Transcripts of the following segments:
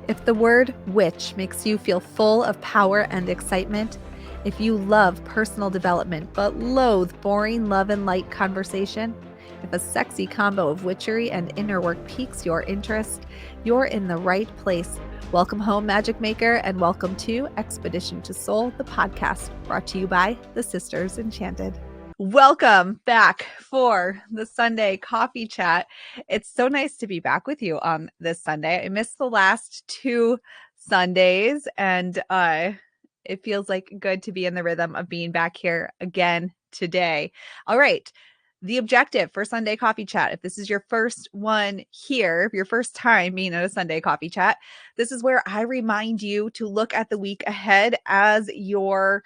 If the word witch makes you feel full of power and excitement, if you love personal development but loathe boring love and light conversation, if a sexy combo of witchery and inner work piques your interest, you're in the right place. Welcome home, Magic Maker, and welcome to Expedition to Soul, the podcast brought to you by the Sisters Enchanted. Welcome back for the Sunday coffee chat. It's so nice to be back with you on this Sunday. I missed the last two Sundays, and it feels like good to be in the rhythm of being back here again today. All right. The objective for Sunday coffee chat, if this is your first one here, your first time being at a Sunday coffee chat, this is where I remind you to look at the week ahead as your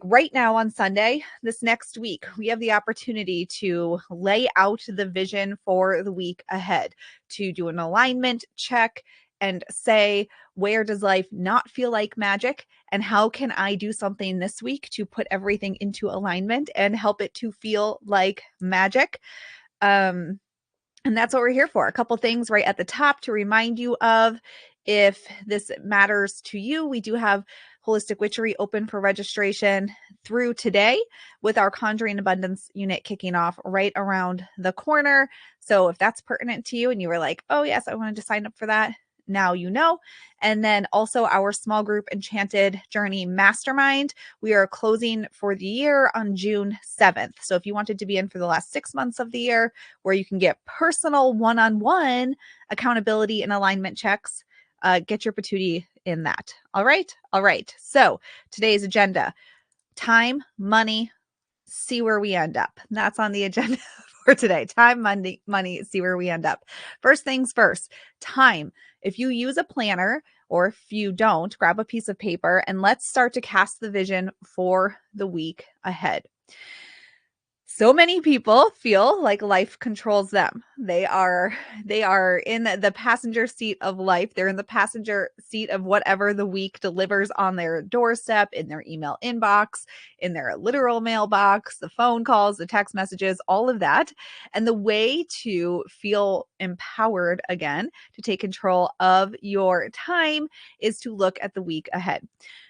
right now on Sunday, this next week, we have the opportunity to lay out the vision for the week ahead, to do an alignment check and say, where does life not feel like magic? And how can I do something this week to put everything into alignment and help it to feel like magic? And that's what we're here for. A couple things right at the top to remind you of. If this matters to you, we do have Holistic Witchery open for registration through today with our Conjuring Abundance unit kicking off right around the corner. So if that's pertinent to you and you were like, oh yes, I wanted to sign up for that, now you know. And then also our small group Enchanted Journey Mastermind. We are closing for the year on June 7th. So if you wanted to be in for the last 6 months of the year, where you can get personal one-on-one accountability and alignment checks, get your patootie in that. All right. All right. So today's agenda: time, money, see where we end up. That's on the agenda for today. Time, money, see where we end up. First things first, time. If you use a planner, or if you don't, grab a piece of paper and let's start to cast the vision for the week ahead. So many people feel like life controls them. They are in the passenger seat of life. They're in the passenger seat of whatever the week delivers on their doorstep, in their email inbox, in their literal mailbox, the phone calls, the text messages, all of that. And the way to feel empowered again, to take control of your time, is to look at the week ahead.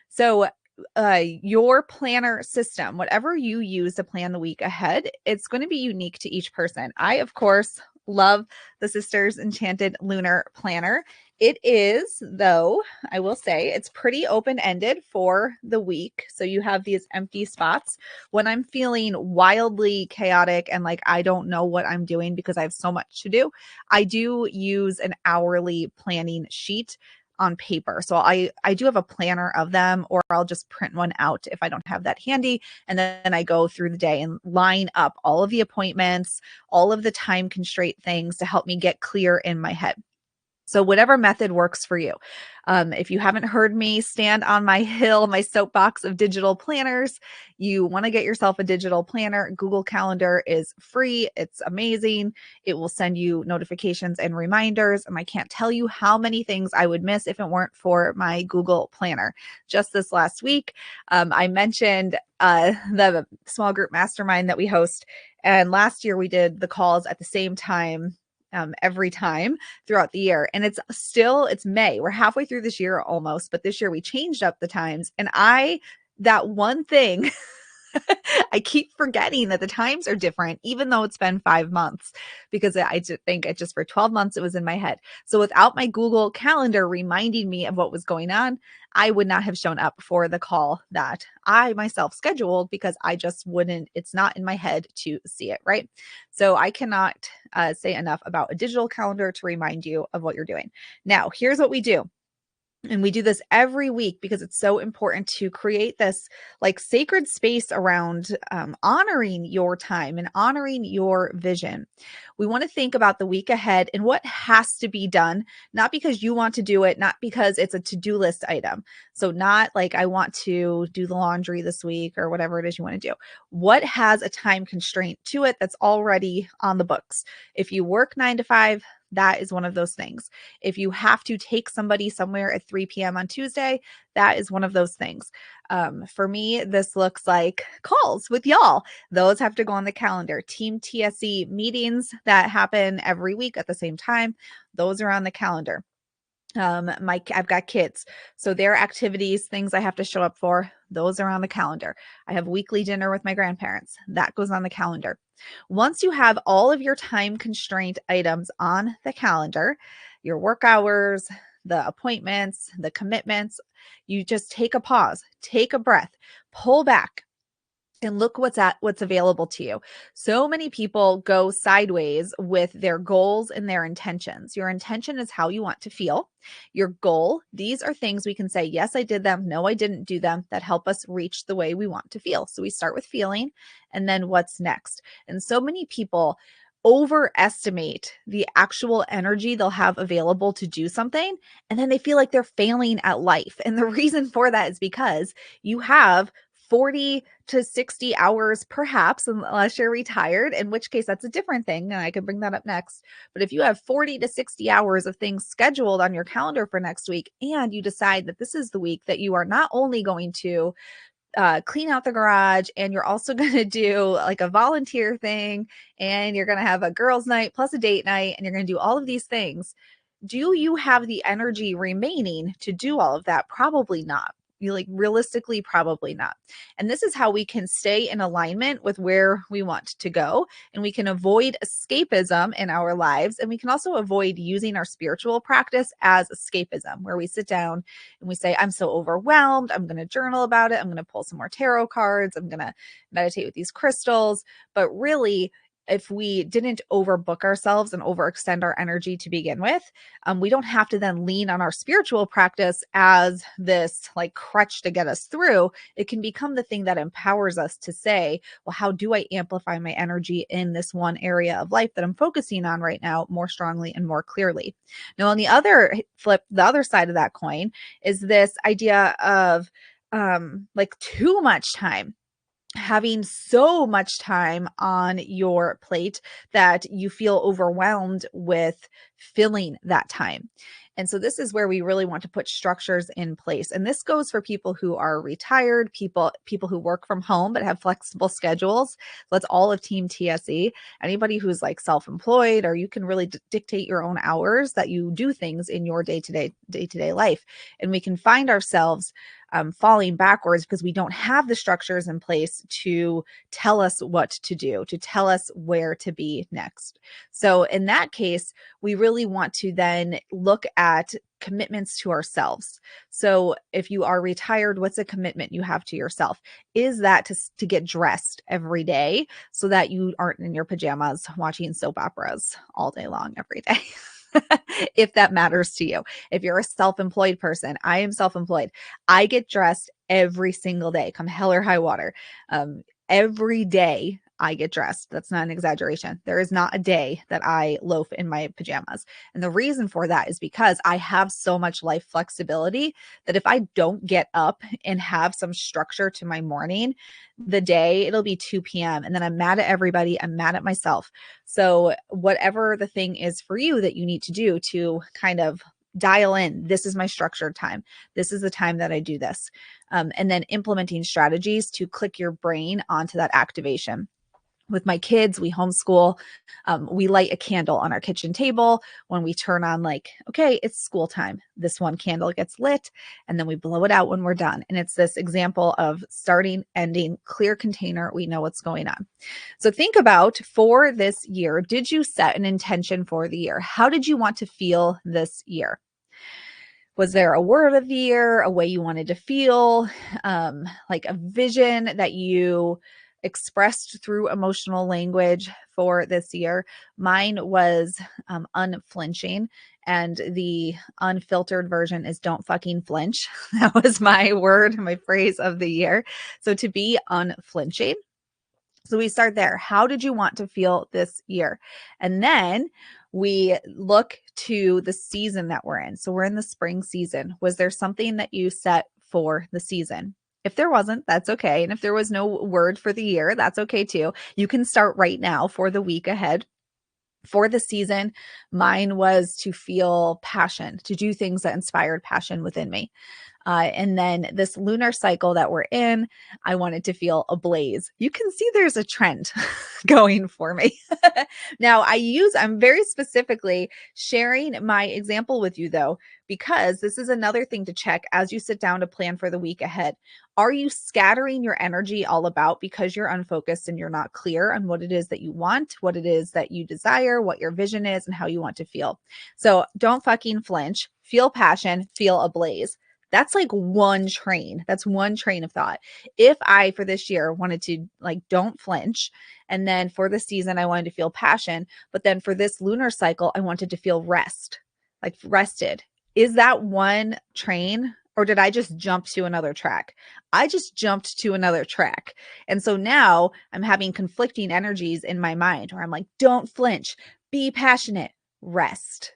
So your planner system, whatever you use to plan the week ahead, it's going to be unique to each person. I, of course, love the Sisters Enchanted Lunar Planner. It is, though, I will say, it's pretty open-ended for the week. So you have these empty spots. When I'm feeling wildly chaotic and like I don't know what I'm doing because I have so much to do, I do use an hourly planning sheet on paper. So I do have a planner of them, or I'll just print one out if I don't have that handy. And then I go through the day and line up all of the appointments, all of the time constraint things to help me get clear in my head. So whatever method works for you. If you haven't heard me stand on my hill, my soapbox of digital planners, you want to get yourself a digital planner. Google Calendar is free. It's amazing. It will send you notifications and reminders. And I can't tell you how many things I would miss if it weren't for my Google Planner. Just this last week, I mentioned the small group mastermind that we host. And last year we did the calls at the same time every time throughout the year. And it's May. We're halfway through this year almost, but this year we changed up the times. And that one thing, I keep forgetting that the times are different, even though it's been 5 months, because I think it just for 12 months, it was in my head. So without my Google Calendar reminding me of what was going on, I would not have shown up for the call that I myself scheduled, because I just wouldn't, it's not in my head to see it, right? So I cannot say enough about a digital calendar to remind you of what you're doing. Now, here's what we do. And we do this every week because it's so important to create this like sacred space around honoring your time and honoring your vision. We want to think about the week ahead and what has to be done, not because you want to do it, not because it's a to-do list item. So not like I want to do the laundry this week or whatever it is you want to do. What has a time constraint to it that's already on the books? If you work 9 to 5, that is one of those things. If you have to take somebody somewhere at 3 p.m. on Tuesday, that is one of those things. For me, this looks like calls with y'all. Those have to go on the calendar. Team TSE meetings that happen every week at the same time, those are on the calendar. I've got kids, so their activities, things I have to show up for, those are on the calendar. I have weekly dinner with my grandparents, that goes on the calendar. Once you have all of your time constraint items on the calendar, your work hours, the appointments, the commitments, you just take a pause, take a breath, pull back, and look what's available to you. So many people go sideways with their goals and their intentions. Your intention is how you want to feel. Your goal, these are things we can say, yes, I did them, no, I didn't do them, that help us reach the way we want to feel. So we start with feeling, and then what's next. And so many people overestimate the actual energy they'll have available to do something, and then they feel like they're failing at life. And the reason for that is because you have 40 to 60 hours, perhaps, unless you're retired, in which case that's a different thing. And I can bring that up next. But if you have 40 to 60 hours of things scheduled on your calendar for next week, and you decide that this is the week that you are not only going to clean out the garage, and you're also going to do like a volunteer thing, and you're going to have a girls' night plus a date night, and you're going to do all of these things. Do you have the energy remaining to do all of that? Probably not. You like realistically, probably not. And this is how we can stay in alignment with where we want to go. And we can avoid escapism in our lives. And we can also avoid using our spiritual practice as escapism, where we sit down and we say, I'm so overwhelmed. I'm going to journal about it. I'm going to pull some more tarot cards. I'm going to meditate with these crystals. But really, if we didn't overbook ourselves and overextend our energy to begin with, we don't have to then lean on our spiritual practice as this like crutch to get us through. It can become the thing that empowers us to say, well, how do I amplify my energy in this one area of life that I'm focusing on right now more strongly and more clearly? Now, on the other flip, the other side of that coin is this idea of like too much time, having so much time on your plate that you feel overwhelmed with filling that time. And so this is where we really want to put structures in place. And this goes for people who are retired, people who work from home but have flexible schedules. So that's all of Team TSE. Anybody who's like self-employed, or you can really dictate your own hours that you do things in your day-to-day life. And we can find ourselves falling backwards because we don't have the structures in place to tell us what to do, to tell us where to be next. So in that case, we really want to then look at commitments to ourselves. So if you are retired, what's a commitment you have to yourself? Is that to get dressed every day so that you aren't in your pajamas watching soap operas all day long every day? If that matters to you. If you're a self-employed person, I am self-employed. I get dressed every single day, come hell or high water. Every day I get dressed. That's not an exaggeration. There is not a day that I loaf in my pajamas. And the reason for that is because I have so much life flexibility that if I don't get up and have some structure to my morning, the day it'll be 2 p.m. and then I'm mad at everybody. I'm mad at myself. So whatever the thing is for you that you need to do to kind of dial in, this is my structured time. This is the time that I do this. And then implementing strategies to click your brain onto that activation. With my kids, we homeschool. We light a candle on our kitchen table when we turn on, like, okay, it's school time. This one candle gets lit, and then we blow it out when we're done. And it's this example of starting, ending, clear container. We know what's going on. So think about, for this year, did you set an intention for the year? How did you want to feel this year? Was there a word of the year, a way you wanted to feel, like a vision that you expressed through emotional language for this year? Mine was unflinching, and the unfiltered version is don't fucking flinch. That was my word, my phrase of the year. So to be unflinching. So we start there. How did you want to feel this year? And then we look to the season that we're in. So we're in the spring season. Was there something that you set for the season? If there wasn't, that's okay. And if there was no word for the year, that's okay too. You can start right now for the week ahead. For the season, mine was to feel passion, to do things that inspired passion within me. And then this lunar cycle that we're in, I wanted to feel ablaze. You can see there's a trend going for me. Now, I'm very specifically sharing my example with you though, because this is another thing to check as you sit down to plan for the week ahead. Are you scattering your energy all about because you're unfocused and you're not clear on what it is that you want, what it is that you desire, what your vision is, and how you want to feel? So don't fucking flinch. Feel passion, feel ablaze. That's like one train. That's one train of thought. If I, for this year, wanted to like, don't flinch. And then for the season, I wanted to feel passion. But then for this lunar cycle, I wanted to feel rest, like rested. Is that one train? Or did I just jump to another track? I just jumped to another track. And so now I'm having conflicting energies in my mind where I'm like, don't flinch, be passionate, rest.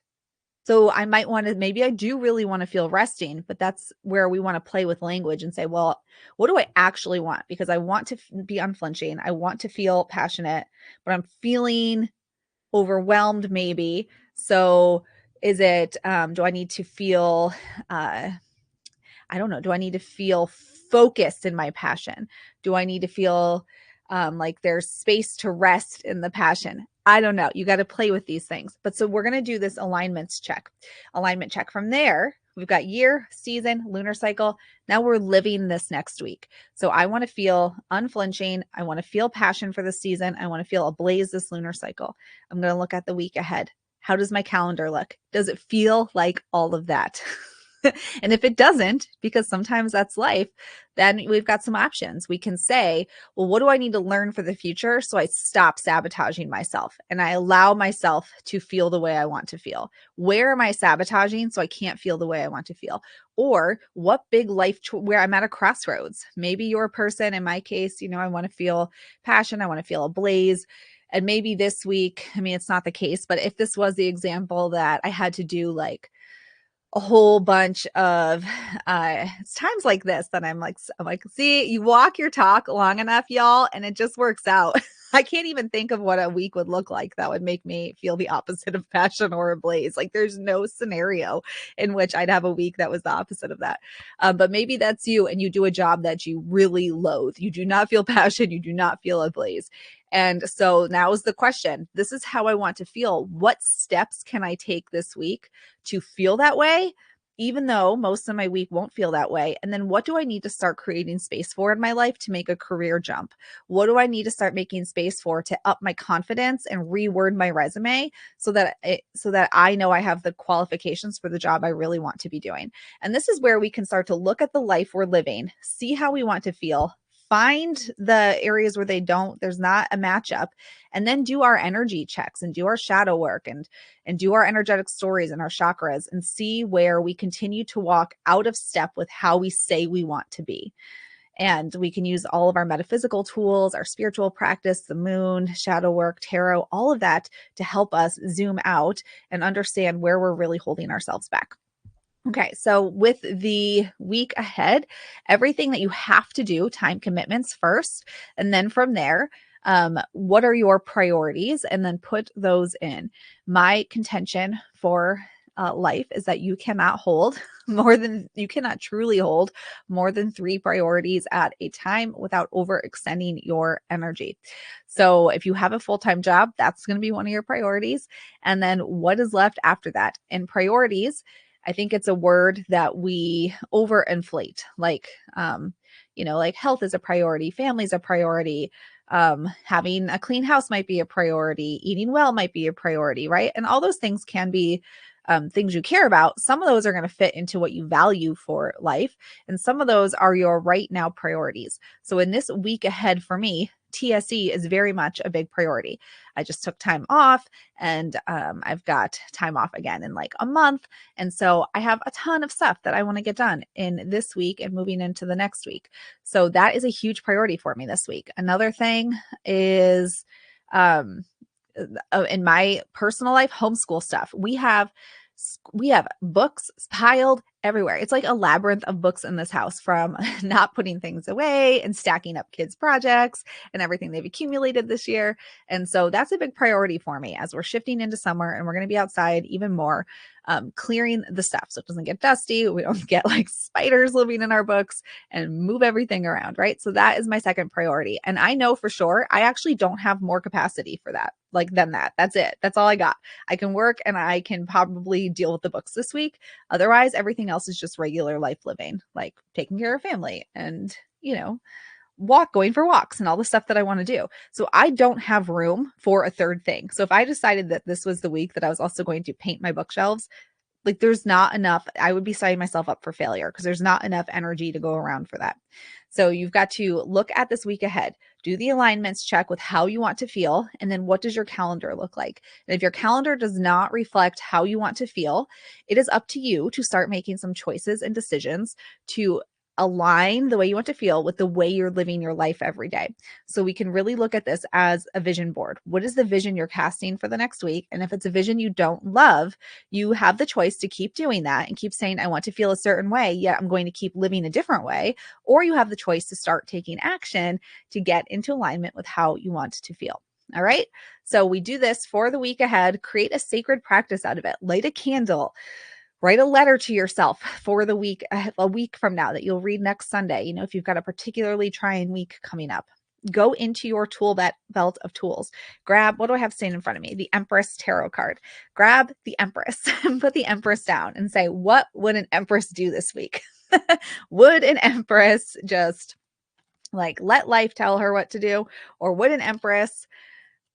So I might want to, maybe I do really want to feel resting, but that's where we want to play with language and say, well, what do I actually want? Because I want to be unflinching. I want to feel passionate, but I'm feeling overwhelmed maybe. So is it, do I need to feel, I don't know. Do I need to feel focused in my passion? Do I need to feel like there's space to rest in the passion? I don't know. You got to play with these things. But so we're going to do this alignment check. From there, we've got year, season, lunar cycle. Now we're living this next week. So I want to feel unflinching. I want to feel passion for the season. I want to feel ablaze this lunar cycle. I'm going to look at the week ahead. How does my calendar look? Does it feel like all of that? And if it doesn't, because sometimes that's life, then we've got some options. We can say, well, what do I need to learn for the future so I stop sabotaging myself and I allow myself to feel the way I want to feel? Where am I sabotaging so I can't feel the way I want to feel? Or what big life where I'm at a crossroads? Maybe you're a person, in my case, I want to feel passion. I want to feel ablaze. And maybe this week, I mean, it's not the case, but if this was the example that I had to do like a whole bunch of it's times like this that I'm like, see, you walk your talk long enough, y'all, and it just works out. I can't even think of what a week would look like that would make me feel the opposite of passion or ablaze. Like there's no scenario in which I'd have a week that was the opposite of that. But maybe that's you and you do a job that you really loathe. You do not feel passion. You do not feel ablaze. And so now is the question. This is how I want to feel. What steps can I take this week to feel that way, even though most of my week won't feel that way? And then what do I need to start creating space for in my life to make a career jump? What do I need to start making space for to up my confidence and reword my resume so that I know I have the qualifications for the job I really want to be doing? And this is where we can start to look at the life we're living, see how we want to feel, find the areas where there's not a matchup, and then do our energy checks and do our shadow work and do our energetic stories and our chakras and see where we continue to walk out of step with how we say we want to be. And we can use all of our metaphysical tools, our spiritual practice, the moon, shadow work, tarot, all of that to help us zoom out and understand where we're really holding ourselves back. Okay, so with the week ahead, everything that you have to do, time commitments first, and then from there, what are your priorities? And then put those in. My contention for life is that you cannot truly hold more than 3 priorities at a time without overextending your energy. So if you have a full-time job, that's going to be one of your priorities. And then what is left after that? And priorities, I think it's a word that we overinflate, like health is a priority, family is a priority, having a clean house might be a priority, eating well might be a priority, right? And all those things can be things you care about. Some of those are going to fit into what you value for life, and some of those are your right now priorities. So in this week ahead for me, TSE is very much a big priority. I just took time off, and I've got time off again in like a month. And so I have a ton of stuff that I want to get done in this week and moving into the next week. So that is a huge priority for me this week. Another thing is in my personal life, homeschool stuff. We have books piled everywhere. It's like a labyrinth of books in this house, from not putting things away and stacking up kids' projects and everything they've accumulated this year. And so that's a big priority for me as we're shifting into summer and we're going to be outside even more, clearing the stuff so it doesn't get dusty. We don't get like spiders living in our books, and move everything around, right? So that is my second priority. And I know for sure I actually don't have more capacity for that, like than that. That's it. That's all I got. I can work and I can probably deal with the books this week. Otherwise, everything else is just regular life living, like taking care of family and, going for walks and all the stuff that I want to do. So I don't have room for a third thing. So if I decided that this was the week that I was also going to paint my bookshelves, like there's not enough, I would be setting myself up for failure because there's not enough energy to go around for that. So you've got to look at this week ahead, do the alignments check with how you want to feel, and then what does your calendar look like? And if your calendar does not reflect how you want to feel, it is up to you to start making some choices and decisions to align the way you want to feel with the way you're living your life every day. So we can really look at this as a vision board. What is the vision you're casting for the next week? And if it's a vision you don't love, you have the choice to keep doing that and keep saying, I want to feel a certain way, yet I'm going to keep living a different way. Or you have the choice to start taking action to get into alignment with how you want to feel. All right. So we do this for the week ahead, create a sacred practice out of it, light a candle, write a letter to yourself for the week, a week from now that you'll read next Sunday. If you've got a particularly trying week coming up, go into your tool belt of tools. Grab, what do I have standing in front of me? The Empress Tarot card. Grab the Empress and put the Empress down and say, what would an Empress do this week? Would an Empress just like let life tell her what to do? Or would an Empress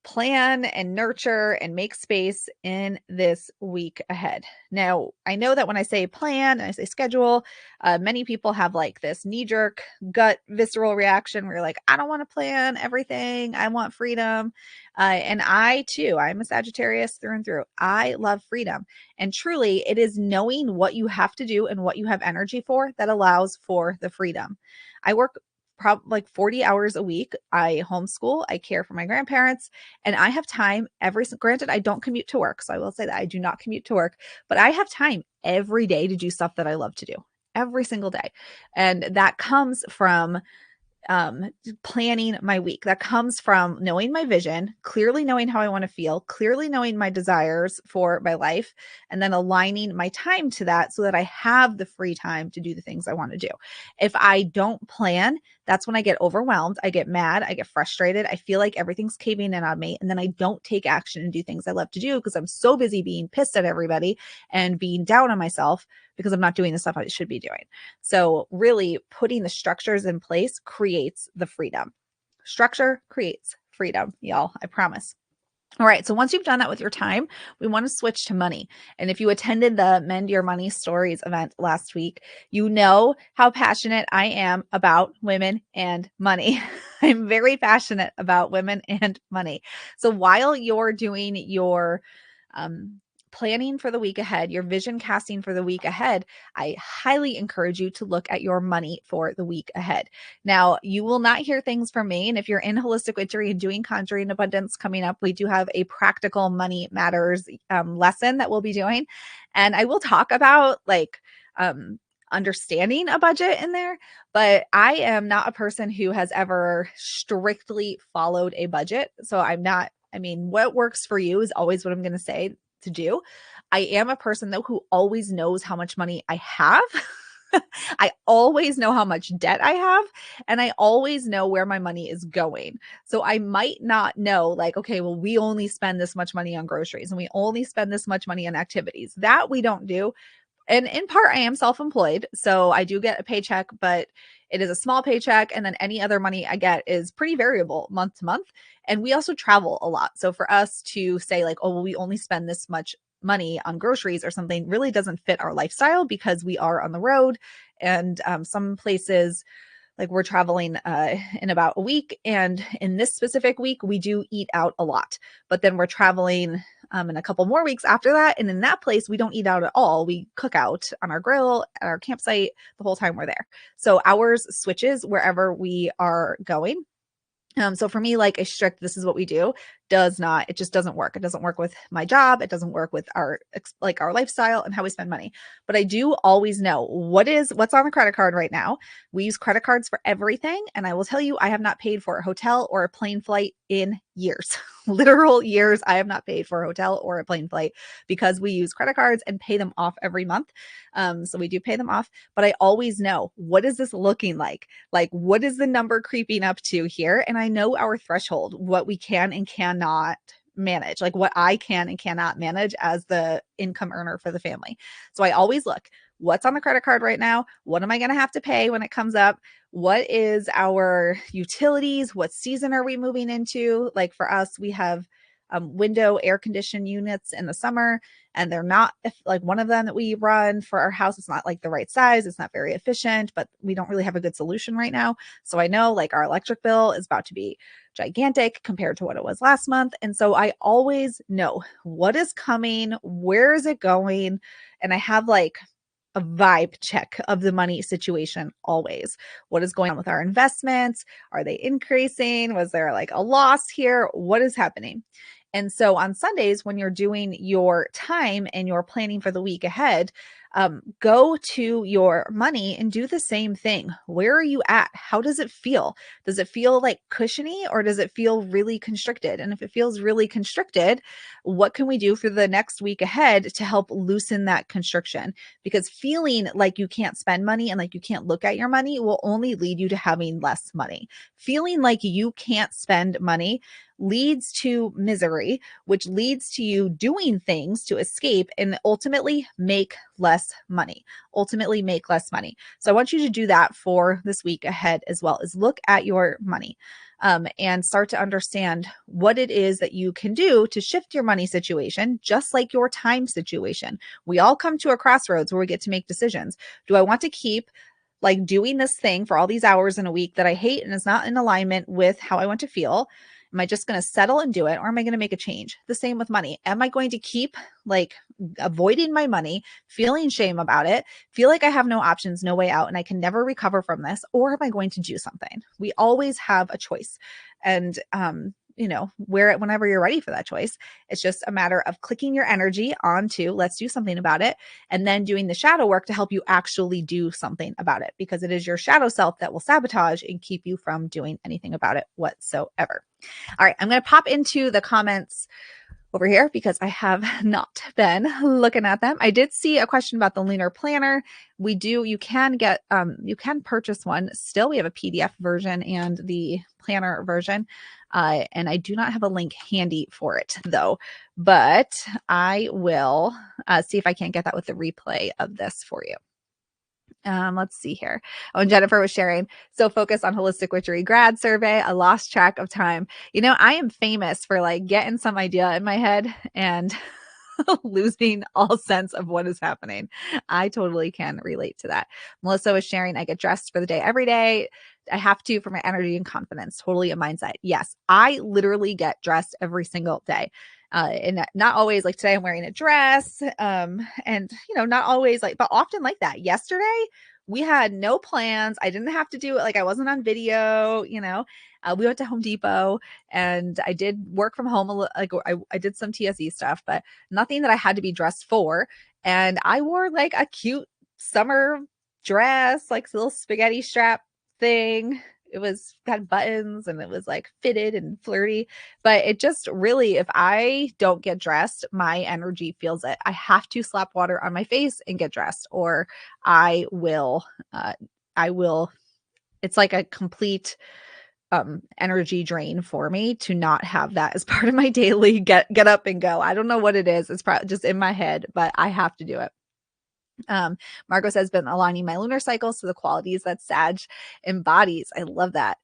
plan and nurture and make space in this week ahead? Now, I know that when I say plan and I say schedule, many people have like this knee-jerk gut visceral reaction where you're like, I don't want to plan everything. I want freedom. And I too, I'm a Sagittarius through and through. I love freedom. And truly, it is knowing what you have to do and what you have energy for that allows for the freedom. I work probably like 40 hours a week. I homeschool, I care for my grandparents, and I have time granted, I don't commute to work. So I will say that I do not commute to work, but I have time every day to do stuff that I love to do every single day. And that comes from planning my week. That comes from knowing my vision, clearly knowing how I want to feel, clearly knowing my desires for my life, and then aligning my time to that so that I have the free time to do the things I want to do. If I don't plan, that's when I get overwhelmed. I get mad. I get frustrated. I feel like everything's caving in on me. And then I don't take action and do things I love to do because I'm so busy being pissed at everybody and being down on myself because I'm not doing the stuff I should be doing. So really putting the structures in place creates the freedom. Structure creates freedom, y'all. I promise. All right. So once you've done that with your time, we want to switch to money. And if you attended the Mend Your Money Stories event last week, you know how passionate I am about women and money. I'm very passionate about women and money. So while you're doing your planning for the week ahead, your vision casting for the week ahead, I highly encourage you to look at your money for the week ahead. Now, you will not hear things from me. And if you're in holistic witchery and doing conjuring abundance coming up, we do have a practical money matters lesson that we'll be doing. And I will talk about understanding a budget in there, but I am not a person who has ever strictly followed a budget. So what works for you is always what I'm going to say to do. I am a person though who always knows how much money I have. I always know how much debt I have, and I always know where my money is going. So I might not know like, okay, well, we only spend this much money on groceries and we only spend this much money on activities. That we don't do. And in part, I am self-employed, so I do get a paycheck, but it is a small paycheck. And then any other money I get is pretty variable month to month. And we also travel a lot. So for us to say like, oh, well, we only spend this much money on groceries or something really doesn't fit our lifestyle because we are on the road. And some places, like we're traveling in about a week. And in this specific week, we do eat out a lot. But then we're traveling in a couple more weeks after that. And in that place, we don't eat out at all. We cook out on our grill at our campsite the whole time we're there. So ours switches wherever we are going. So for me, like a strict, this is what we do. does not, it just doesn't work. It doesn't work with my job. It doesn't work with our lifestyle and how we spend money. But I do always know what's on the credit card right now. We use credit cards for everything. And I will tell you, I have not paid for a hotel or a plane flight in years. Literal years. I have not paid for a hotel or a plane flight because we use credit cards and pay them off every month. So we do pay them off, but I always know, what is this looking like? Like, what is the number creeping up to here? And I know our threshold, what we can and cannot manage, like what I can and cannot manage as the income earner for the family. So I always look, what's on the credit card right now? What am I going to have to pay when it comes up? What is our utilities? What season are we moving into? Like for us, we have window air conditioned units in the summer, and they're not, if like one of them that we run for our house, it's not like the right size. It's not very efficient, but we don't really have a good solution right now. So I know like our electric bill is about to be gigantic compared to what it was last month. And so I always know what is coming, where is it going? And I have like a vibe check of the money situation always. What is going on with our investments? Are they increasing? Was there like a loss here? What is happening? And so on Sundays, when you're doing your time and you're planning for the week ahead, go to your money and do the same thing. Where are you at? How does it feel? Does it feel like cushiony, or does it feel really constricted? And if it feels really constricted, what can we do for the next week ahead to help loosen that constriction? Because feeling like you can't spend money and like you can't look at your money will only lead you to having less money. Feeling like you can't spend money leads to misery, which leads to you doing things to escape and ultimately make less money. So I want you to do that for this week ahead as well, is look at your money and start to understand what it is that you can do to shift your money situation, just like your time situation. We all come to a crossroads where we get to make decisions. Do I want to keep like doing this thing for all these hours in a week that I hate and is not in alignment with how I want to feel? Am I just going to settle and do it, or am I going to make a change? The same with money. Am I going to keep like avoiding my money, feeling shame about it, feel like I have no options, no way out, and I can never recover from this? Or am I going to do something? We always have a choice. And, whenever you're ready for that choice, it's just a matter of clicking your energy onto, let's do something about it, and then doing the shadow work to help you actually do something about it, because it is your shadow self that will sabotage and keep you from doing anything about it whatsoever. All right, I'm going to pop into the comments over here because I have not been looking at them. I did see a question about the Lunar Planner. You can purchase one. Still, we have a PDF version and the planner version. And I do not have a link handy for it though, but I will see if I can't get that with the replay of this for you. Let's see here. Oh, and Jennifer was sharing, so focused on holistic witchery grad survey, I lost track of time. I am famous for like getting some idea in my head and losing all sense of what is happening. I totally can relate to that. Melissa was sharing, I get dressed for the day every day. I have to for my energy and confidence. Totally a mindset. Yes, I literally get dressed every single day. And not always like today I'm wearing a dress, and not always like, but often like that. Yesterday we had no plans. I didn't have to do it. Like I wasn't on video, we went to Home Depot and I did work from home. Like I did some TSE stuff, but nothing that I had to be dressed for. And I wore like a cute summer dress, like a little spaghetti strap thing. It had buttons and it was like fitted and flirty, but it just really, if I don't get dressed, my energy feels it. I have to slap water on my face and get dressed, or I will, it's like a complete energy drain for me to not have that as part of my daily get up and go. I don't know what it is. It's probably just in my head, but I have to do it. Margot says, been aligning my lunar cycles to the qualities that Sag embodies. I love that.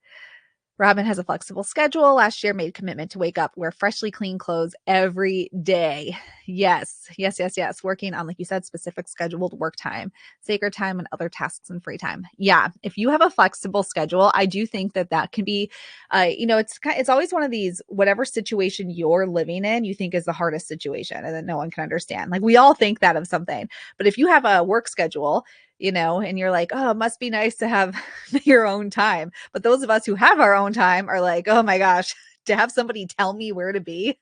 Robin has a flexible schedule. Last year made a commitment to wake up, wear freshly clean clothes every day. Yes. Working on, like you said, specific scheduled work time, sacred time, and other tasks and free time. Yeah. If you have a flexible schedule, I do think that can be, it's always one of these, whatever situation you're living in, you think is the hardest situation and that no one can understand. Like we all think that of something, but if you have a work schedule, and you're like, oh, it must be nice to have your own time. But those of us who have our own time are like, oh my gosh, to have somebody tell me where to be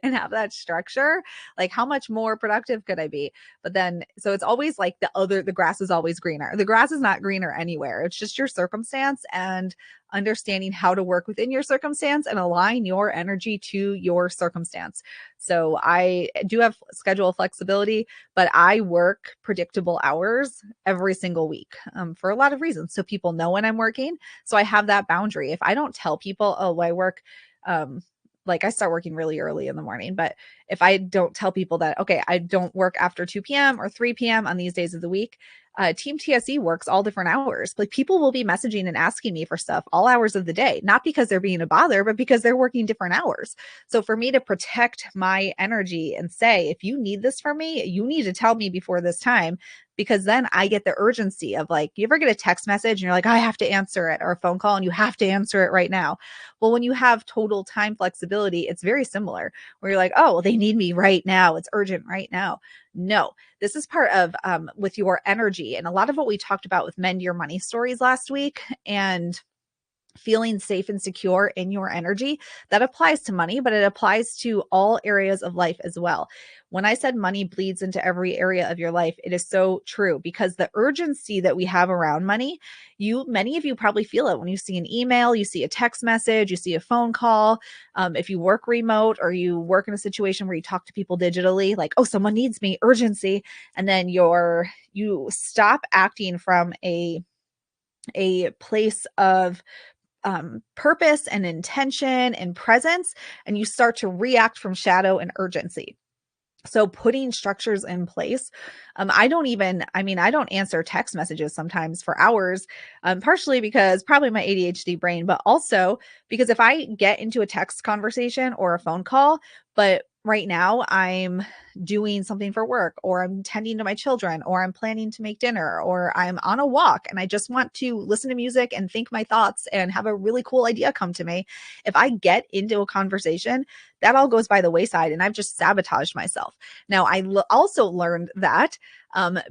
and have that structure, like how much more productive could I be? But then, so it's always like the grass is always greener. The grass is not greener anywhere. It's just your circumstance and understanding how to work within your circumstance and align your energy to your circumstance. So I do have schedule flexibility, but I work predictable hours every single week for a lot of reasons. So people know when I'm working. So I have that boundary. If I don't tell people, oh, I work, like I start working really early in the morning, but if I don't tell people that, okay, I don't work after 2 p.m. or 3 p.m. on these days of the week, Team TSE works all different hours. Like people will be messaging and asking me for stuff all hours of the day, not because they're being a bother, but because they're working different hours. So for me to protect my energy and say, if you need this from me, you need to tell me before this time, because then I get the urgency of like, you ever get a text message and you're like, I have to answer it, or a phone call and you have to answer it right now. Well, when you have total time flexibility, it's very similar where you're like, oh, well, they need me right now. It's urgent right now. No, this is part of with your energy. And a lot of what we talked about with Mend Your Money Stories last week and feeling safe and secure in your energy, that applies to money, but it applies to all areas of life as well. When I said money bleeds into every area of your life, it is so true, because the urgency that we have around money, many of you probably feel it when you see an email, you see a text message, you see a phone call. If you work remote or you work in a situation where you talk to people digitally, like, oh, someone needs me, urgency. And then you stop acting from a place of purpose and intention and presence, and you start to react from shadow and urgency. So putting structures in place. I don't answer text messages sometimes for hours, partially because probably my ADHD brain, but also because if I get into a text conversation or a phone call, but right now I'm doing something for work, or I'm tending to my children, or I'm planning to make dinner, or I'm on a walk and I just want to listen to music and think my thoughts and have a really cool idea come to me. If I get into a conversation, that all goes by the wayside and I've just sabotaged myself. Now, I also learned that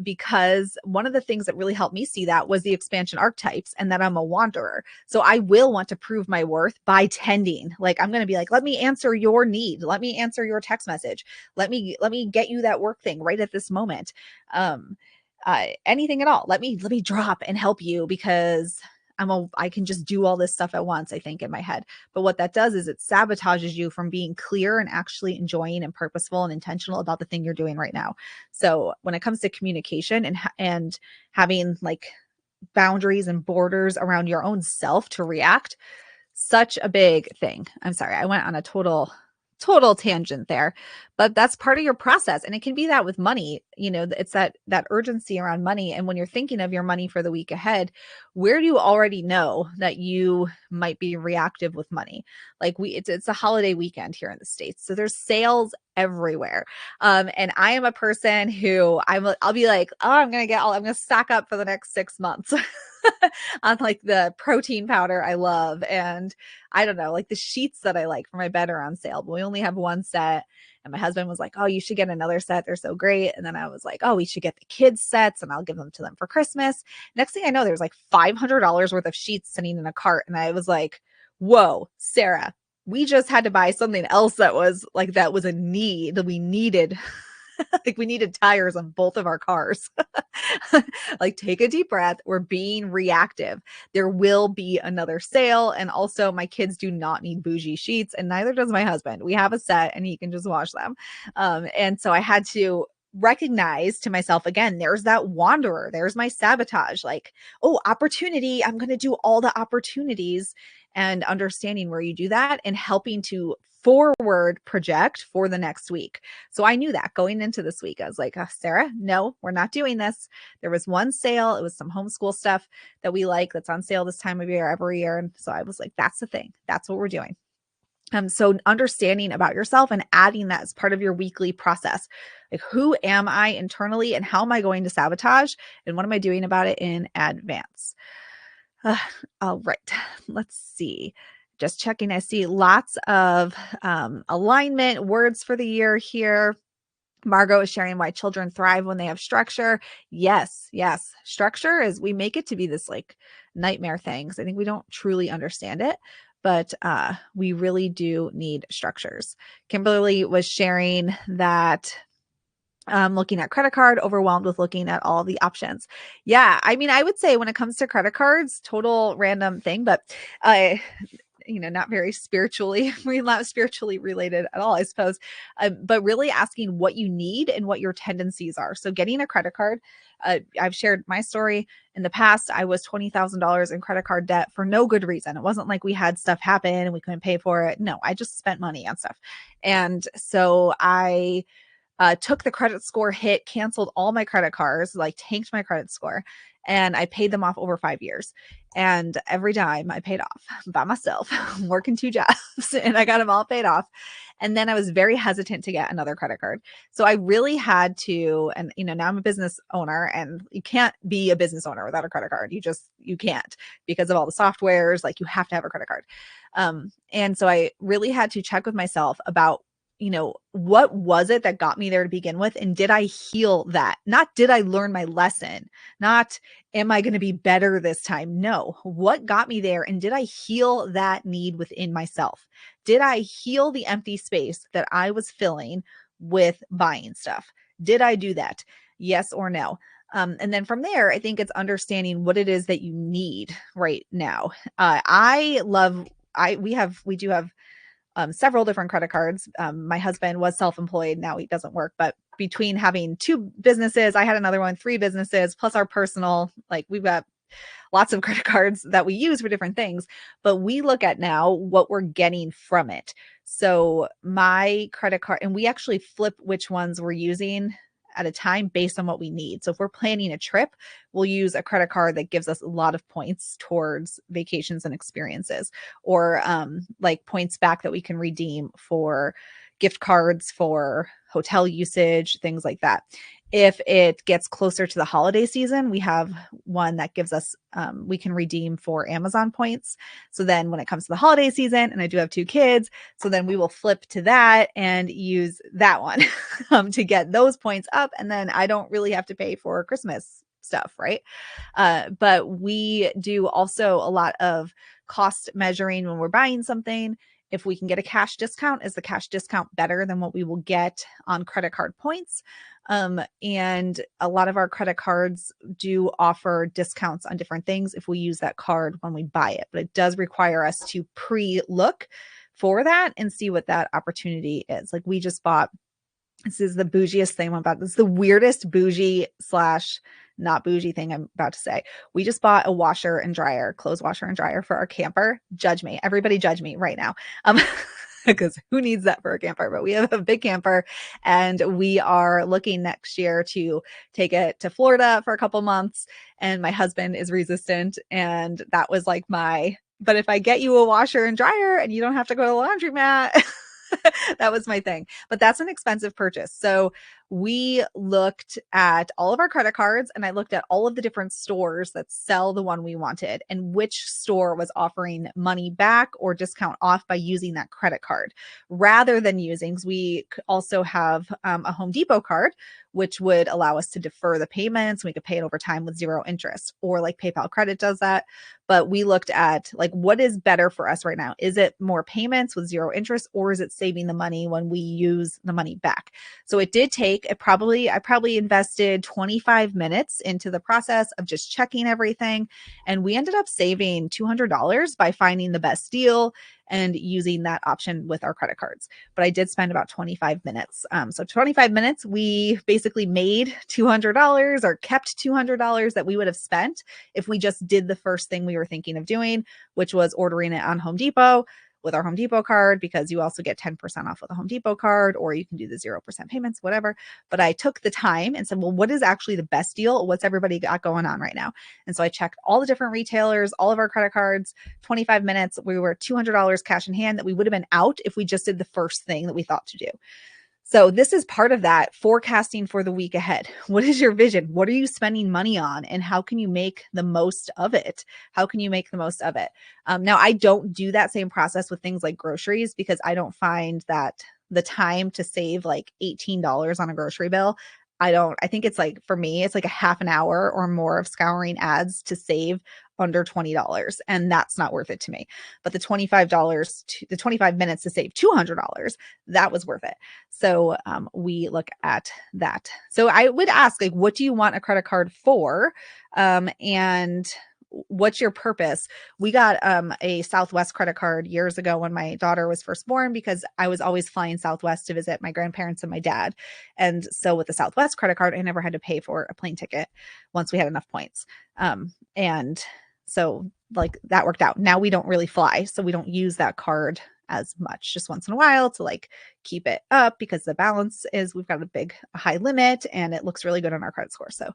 because one of the things that really helped me see that was the expansion archetypes, and that I'm a wanderer. So I will want to prove my worth by tending. Like I'm going to be like, let me answer your need. Let me answer your text message. Let me get you that work thing right at this moment. Anything at all. Let me drop and help you, because I can just do all this stuff at once, I think, in my head. But what that does is it sabotages you from being clear and actually enjoying and purposeful and intentional about the thing you're doing right now. So when it comes to communication and having like boundaries and borders around your own self to react, such a big thing. I'm sorry, I went on a total tangent there, but that's part of your process. And it can be that with money, it's that urgency around money. And when you're thinking of your money for the week ahead, where do you already know that you might be reactive with money? Like it's a holiday weekend here in the States, so there's sales everywhere. And I am a person who I'll be like, oh, I'm gonna stock up for the next 6 months on like the protein powder I love, and I don't know, like the sheets that I like for my bed are on sale, but we only have one set. And my husband was like, oh, you should get another set, they're so great. And then I was like, oh, we should get the kids sets and I'll give them to them for Christmas. Next thing I know, there's like $500 worth of sheets sitting in a cart, and I was like, whoa, Sarah, we just had to buy something else that was a need that we needed. Like we needed tires on both of our cars. Like take a deep breath. We're being reactive. There will be another sale. And also my kids do not need bougie sheets, and neither does my husband. We have a set and he can just wash them. And so I had to recognize to myself again, there's that wanderer, there's my sabotage, like, oh, opportunity, I'm going to do all the opportunities, and understanding where you do that and helping to forward project for the next week. So I knew that going into this week, I was like, oh, Sarah, no, we're not doing this. There was one sale. It was some homeschool stuff that we like that's on sale this time of year every year. And so I was like, that's the thing. That's what we're doing. So understanding about yourself and adding that as part of your weekly process. Like, who am I internally and how am I going to sabotage? And what am I doing about it in advance? All right, let's see. Just checking. I see lots of alignment words for the year here. Margot is sharing why children thrive when they have structure. Yes. Structure is, we make it to be this like nightmare thing, because I think we don't truly understand it. but we really do need structures. Kimberly was sharing that looking at credit card, overwhelmed with looking at all the options. Yeah, I mean, I would say when it comes to credit cards, total random thing, but I not very spiritually, not spiritually related at all, I suppose, but really asking what you need and what your tendencies are. So getting a credit card, I've shared my story in the past. I was $20,000 in credit card debt for no good reason. It wasn't like we had stuff happen and we couldn't pay for it. No, I just spent money on stuff. And so I took the credit score hit, canceled all my credit cards, like tanked my credit score, and I paid them off over 5 years. And every dime I paid off by myself, working 2 jobs, and I got them all paid off. And then I was very hesitant to get another credit card. So I really had to, and now I'm a business owner, and you can't be a business owner without a credit card. You can't, because of all the softwares, like you have to have a credit card. And so I really had to check with myself about what was it that got me there to begin with? And did I heal that? Not did I learn my lesson? Not am I going to be better this time? No. What got me there? And did I heal that need within myself? Did I heal the empty space that I was filling with buying stuff? Did I do that? Yes or no? And then from there, I think it's understanding what it is that you need right now. We do have several different credit cards. My husband was self-employed. Now he doesn't work, but between having 2 businesses, I had another one, 3 businesses, plus our personal, like we've got lots of credit cards that we use for different things, but we look at now what we're getting from it. So my credit card, and we actually flip which ones we're using at a time based on what we need. So if we're planning a trip, we'll use a credit card that gives us a lot of points towards vacations and experiences, or like points back that we can redeem for gift cards for hotel usage, things like that. If it gets closer to the holiday season, we have one that gives us, we can redeem for Amazon points. So then when it comes to the holiday season, and I do have 2 kids, so then we will flip to that and use that one to get those points up. And then I don't really have to pay for Christmas stuff, right? But we do also a lot of cost measuring when we're buying something. If we can get a cash discount, is the cash discount better than what we will get on credit card points? And a lot of our credit cards do offer discounts on different things if we use that card when we buy it, but it does require us to pre-look for that and see what that opportunity is. Like we just bought, this is the bougiest thing I'm about. This is the weirdest bougie slash not bougie thing I'm about to say. We just bought a washer and dryer, clothes washer and dryer for our camper. Judge me. Everybody judge me right now. Because who needs that for a camper? But we have a big camper, and we are looking next year to take it to Florida for a couple months. And my husband is resistant. And that was like but if I get you a washer and dryer and you don't have to go to the laundromat, that was my thing. But that's an expensive purchase. So we looked at all of our credit cards, and I looked at all of the different stores that sell the one we wanted and which store was offering money back or discount off by using that credit card, rather than using, because we also have a Home Depot card, which would allow us to defer the payments. We could pay it over time with 0 interest, or like PayPal Credit does that. But we looked at like, what is better for us right now? Is it more payments with 0 interest, or is it saving the money when we use the money back? So it did take, I probably invested 25 minutes into the process of just checking everything. And we ended up saving $200 by finding the best deal and using that option with our credit cards. But I did spend about 25 minutes. So 25 minutes, we basically made $200 or kept $200 that we would have spent if we just did the first thing we were thinking of doing, which was ordering it on Home Depot with our Home Depot card, because you also get 10% off with a Home Depot card, or you can do the 0% payments, whatever. But I took the time and said, well, what is actually the best deal? What's everybody got going on right now? And so I checked all the different retailers, all of our credit cards, 25 minutes. We were $200 cash in hand that we would have been out if we just did the first thing that we thought to do. So this is part of that forecasting for the week ahead. What is your vision? What are you spending money on? And how can you make the most of it? How can you make the most of it? Now, I don't do that same process with things like groceries, because I don't find that the time to save like $18 on a grocery bill, I think it's like, for me, it's like a half an hour or more of scouring ads to save under $20. And that's not worth it to me. But the $25, the 25 minutes to save $200, that was worth it. So we look at that. So I would ask, like, what do you want a credit card for? And what's your purpose? We got a Southwest credit card years ago when my daughter was first born, because I was always flying Southwest to visit my grandparents and my dad. And so with the Southwest credit card, I never had to pay for a plane ticket once we had enough points. And so like that worked out. Now we don't really fly, so we don't use that card as much, just once in a while to like keep it up, because the balance is, we've got a high limit and it looks really good on our credit score. So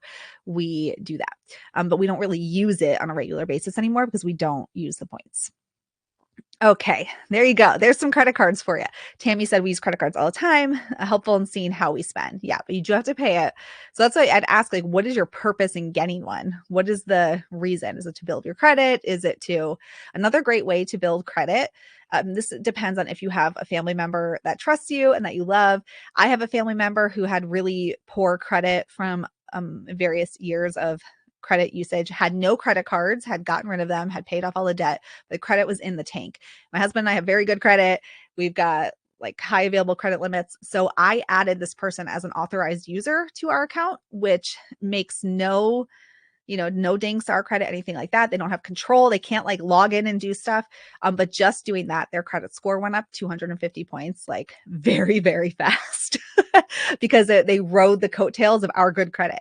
we do that. But we don't really use it on a regular basis anymore because we don't use the points. Okay, there you go. There's some credit cards for you. Tammy said we use credit cards all the time, helpful in seeing how we spend. Yeah, but you do have to pay it. So that's why I'd ask, like, what is your purpose in getting one? What is the reason? Is it to build your credit? Is it to, another great way to build credit? This depends on if you have a family member that trusts you and that you love. I have a family member who had really poor credit from various years of credit usage, had no credit cards, had gotten rid of them, had paid off all the debt. The credit was in the tank. My husband and I have very good credit. We've got like high available credit limits. So I added this person as an authorized user to our account, which makes no dings to our credit, anything like that. They don't have control. They can't like log in and do stuff. But just doing that, their credit score went up 250 points, like very, very fast because they rode the coattails of our good credit,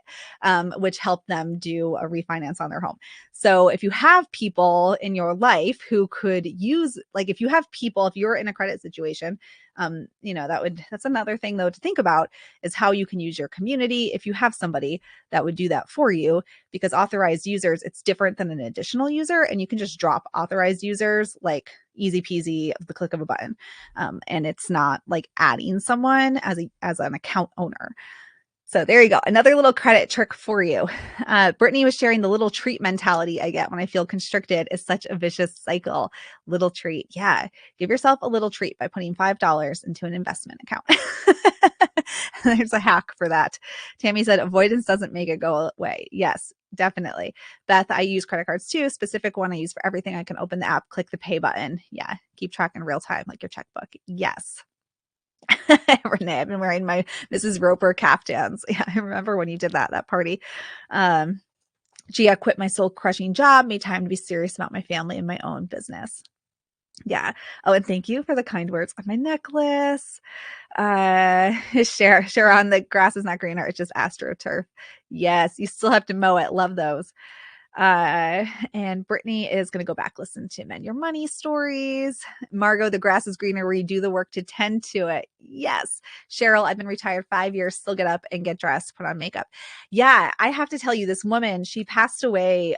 which helped them do a refinance on their home. So if you have people in your life who could use, like if you're in a credit situation, that's another thing though to think about, is how you can use your community if you have somebody that would do that for you, because authorized users, it's different than an additional user, and you can just drop authorized users like easy peasy of the click of a button. And it's not like adding someone as an account owner. So there you go. Another little credit trick for you. Brittany was sharing the little treat mentality I get when I feel constricted is such a vicious cycle. Little treat. Yeah. Give yourself a little treat by putting $5 into an investment account. There's a hack for that. Tammy said avoidance doesn't make it go away. Yes, definitely. Beth, I use credit cards too. Specific one I use for everything. I can open the app, click the pay button. Yeah. Keep track in real time, like your checkbook. Yes. Renee, I've been wearing my Mrs. Roper caftans. Yeah, I remember when you did that party. Gia, quit my soul crushing job, made time to be serious about my family and my own business. Yeah. Oh, and thank you for the kind words on my necklace. Sharon, the grass is not greener, it's just astroturf. Yes, you still have to mow it. Love those. And Brittany is going to go back, listen to Men Your Money stories. Margot, the grass is greener where you do the work to tend to it. Yes. Cheryl, I've been retired 5 years, still get up and get dressed, put on makeup. Yeah. I have to tell you, this woman, she passed away,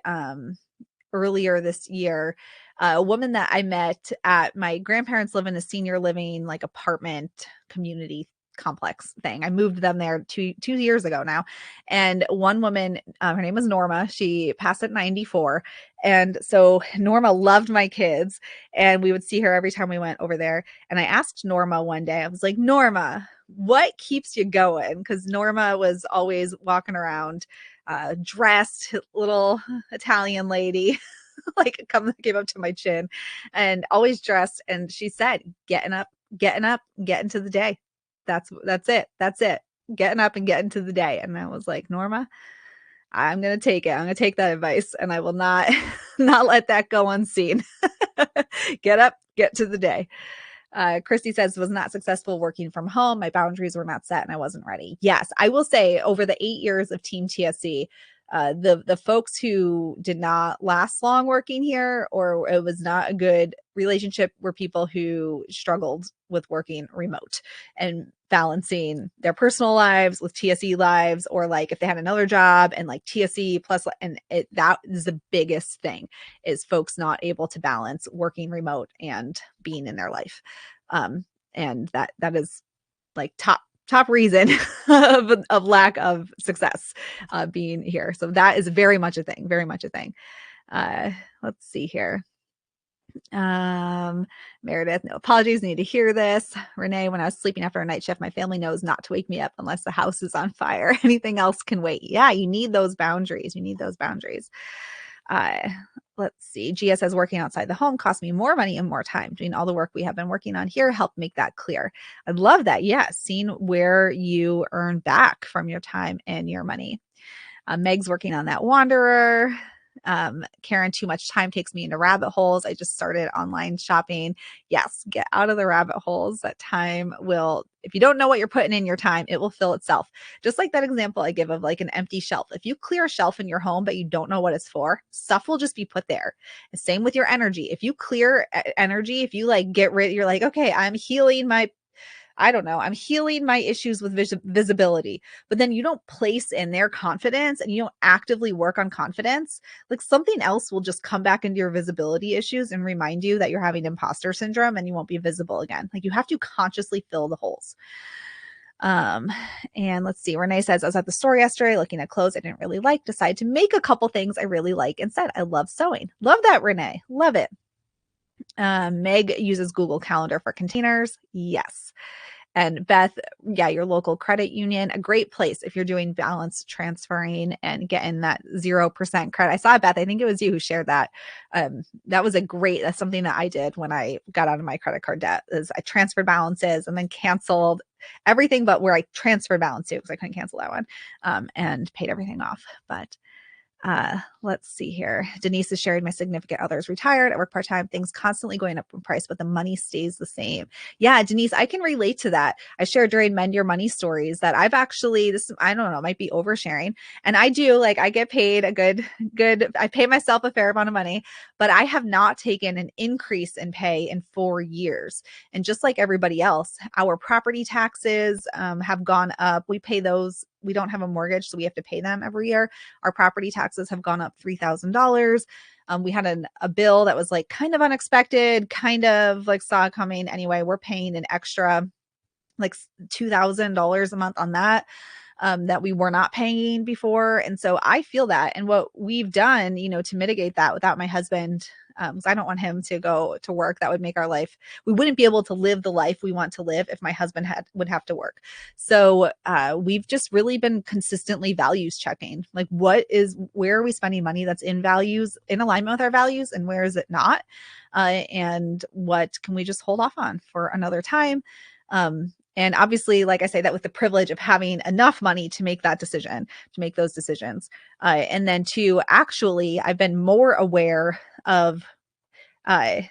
earlier this year. A woman that I met at my grandparents live in a senior living, like apartment community complex thing. I moved them there two years ago now. And one woman, her name was Norma. She passed at 94. And so Norma loved my kids, and we would see her every time we went over there. And I asked Norma one day, I was like, Norma, what keeps you going? Because Norma was always walking around dressed, little Italian lady, like came up to my chin, and always dressed. And she said, getting up, getting to the day. That's it. Getting up and getting to the day. And I was like, Norma, I'm going to take it. I'm going to take that advice, and I will not let that go unseen. Get up, get to the day. Christy says, was not successful working from home. My boundaries were not set and I wasn't ready. Yes, I will say over the 8 years of Team TSC, the folks who did not last long working here, or it was not a good relationship, were people who struggled with working remote and balancing their personal lives with TSE lives, or like if they had another job and like TSE plus, and that is the biggest thing, is folks not able to balance working remote and being in their life. And that is like top reason of lack of success being here. So that is very much a thing. Let's see here. Um, Meredith, no apologies. Need to hear this. Renee, when I was sleeping after a night shift, my family knows not to wake me up unless the house is on fire. Anything else can wait. Yeah, you need those boundaries. You need those boundaries. Uh, let's see. Gia says working outside the home costs me more money and more time. Doing all the work we have been working on here helped make that clear. I love that. Yeah, seeing where you earn back from your time and your money. Meg's working on that Wanderer. Karen, too much time takes me into rabbit holes. I just started online shopping. Yes, get out of the rabbit holes. That time will, if you don't know what you're putting in your time, it will fill itself. Just like that example I give of like an empty shelf. If you clear a shelf in your home, but you don't know what it's for, stuff will just be put there. Same with your energy. If you clear energy, if you like get rid, you're like, okay, I'm healing my, I don't know, I'm healing my issues with visibility, but then you don't place in their confidence and you don't actively work on confidence, like something else will just come back into your visibility issues and remind you that you're having imposter syndrome and you won't be visible again. Like you have to consciously fill the holes. Um, and let's see, Renee says, I was at the store yesterday looking at clothes I didn't really like, decided to make a couple things I really like instead. I love sewing. Love that, Renee. Love it. Meg uses Google Calendar for containers. Yes. And Beth, yeah, your local credit union, a great place if you're doing balance transferring and getting that 0% credit. I saw Beth, I think it was you who shared that. That was that's something that I did when I got out of my credit card debt is I transferred balances and then canceled everything but where I transferred balance to because I couldn't cancel that one and paid everything off. But let's see here. Denise is sharing my significant other's retired. I work part-time, things constantly going up in price, but the money stays the same. Yeah, Denise, I can relate to that. I shared during Mend Your Money stories that I've actually, I don't know, might be oversharing. And I do, like, I get paid a I pay myself a fair amount of money, but I have not taken an increase in pay in 4 years. And just like everybody else, our property taxes have gone up. We pay those. We don't have a mortgage, so we have to pay them every year. Our property taxes have gone up $3,000. We had a bill that was like kind of unexpected, kind of like saw it coming. Anyway, we're paying an extra like $2,000 a month on that. That we were not paying before. And so I feel that. And what we've done, to mitigate that without my husband, because I don't want him to go to work. That would make our life, we wouldn't be able to live the life we want to live if my husband would have to work. So we've just really been consistently values checking. Like where are we spending money that's in alignment with our values, and where is it not? And what can we just hold off on for another time? And obviously, like I say, that with the privilege of having enough money to make those decisions. And then actually, I've been more aware of, I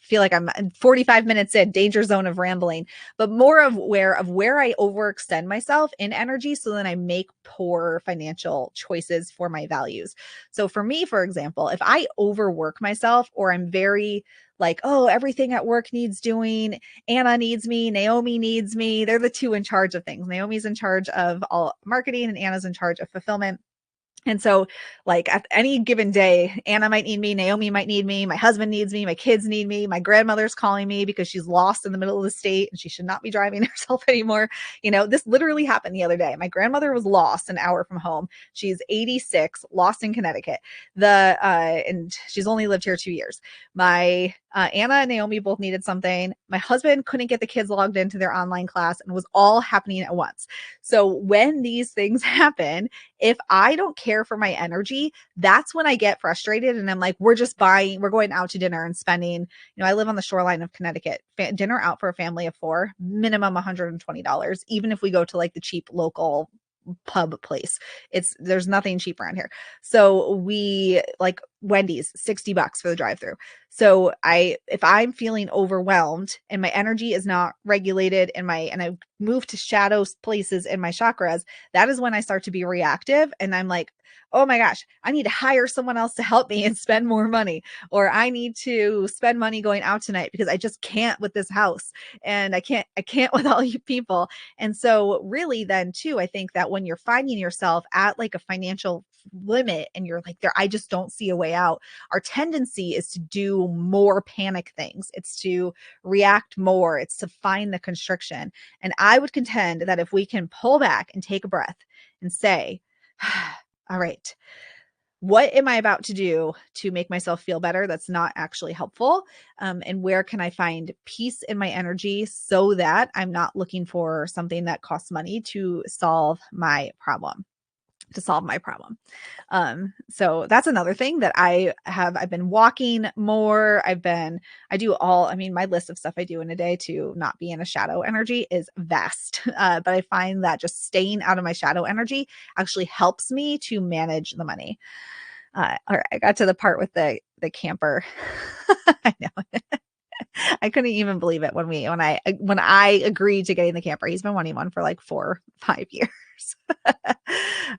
feel like I'm 45 minutes in, danger zone of rambling, but more aware of where I overextend myself in energy. So then I make poor financial choices for my values. So for me, for example, if I overwork myself or I'm very like, oh, everything at work needs doing. Anna needs me. Naomi needs me. They're the two in charge of things. Naomi's in charge of all marketing and Anna's in charge of fulfillment. And so, like, at any given day, Anna might need me, Naomi might need me, my husband needs me, my kids need me, my grandmother's calling me because she's lost in the middle of the state and she should not be driving herself anymore. This literally happened the other day. My grandmother was lost an hour from home. She's 86, lost in Connecticut. And she's only lived here 2 years. My Anna and Naomi both needed something. My husband couldn't get the kids logged into their online class, and it was all happening at once. So when these things happen, if I don't care for my energy, that's when I get frustrated and I'm like, we're going out to dinner and spending, I live on the shoreline of Connecticut, dinner out for a family of 4, minimum $120, even if we go to like the cheap local pub place. There's nothing cheap around here. So we like Wendy's, $60 for the drive-through. So if I'm feeling overwhelmed and my energy is not regulated and I move to shadow places in my chakras, that is when I start to be reactive. And I'm like, oh my gosh, I need to hire someone else to help me and spend more money, or I need to spend money going out tonight because I just can't with this house. And I can't with all you people. And so really then too, I think that when you're finding yourself at like a financial limit and you're like there, I just don't see a way out. Our tendency is to do more panic things. It's to react more. It's to find the constriction. And I would contend that if we can pull back and take a breath and say, all right, what am I about to do to make myself feel better that's not actually helpful? And where can I find peace in my energy so that I'm not looking for something that costs money to solve my problem? So that's another thing that I've been walking more. I mean, my list of stuff I do in a day to not be in a shadow energy is vast. But I find that just staying out of my shadow energy actually helps me to manage the money. All right, I got to the part with the camper. I know. I couldn't even believe it when I agreed to getting the camper. He's been wanting one for like 4 or 5 years.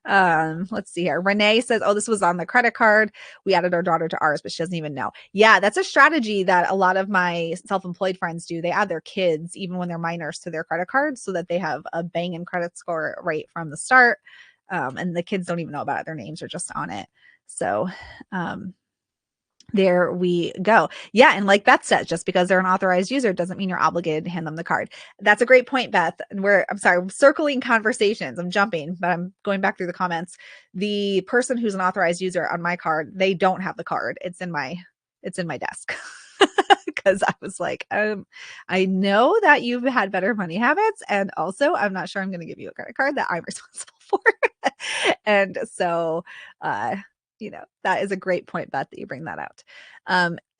Let's see here. Renee says, "Oh, this was on the credit card. We added our daughter to ours, but she doesn't even know." Yeah, that's a strategy that a lot of my self-employed friends do. They add their kids, even when they're minors, to their credit cards so that they have a banging credit score right from the start. And the kids don't even know about it. Their names are just on it. So, there we go. Yeah. And like Beth said, just because they're an authorized user doesn't mean you're obligated to hand them the card. That's a great point, Beth. And I'm sorry, I'm circling conversations. I'm jumping, but I'm going back through the comments. The person who's an authorized user on my card, they don't have the card. It's in my desk. Because I was like, I know that you've had better money habits. And also, I'm not sure I'm going to give you a credit card that I'm responsible for. And so, that is a great point, Beth, that you bring that out.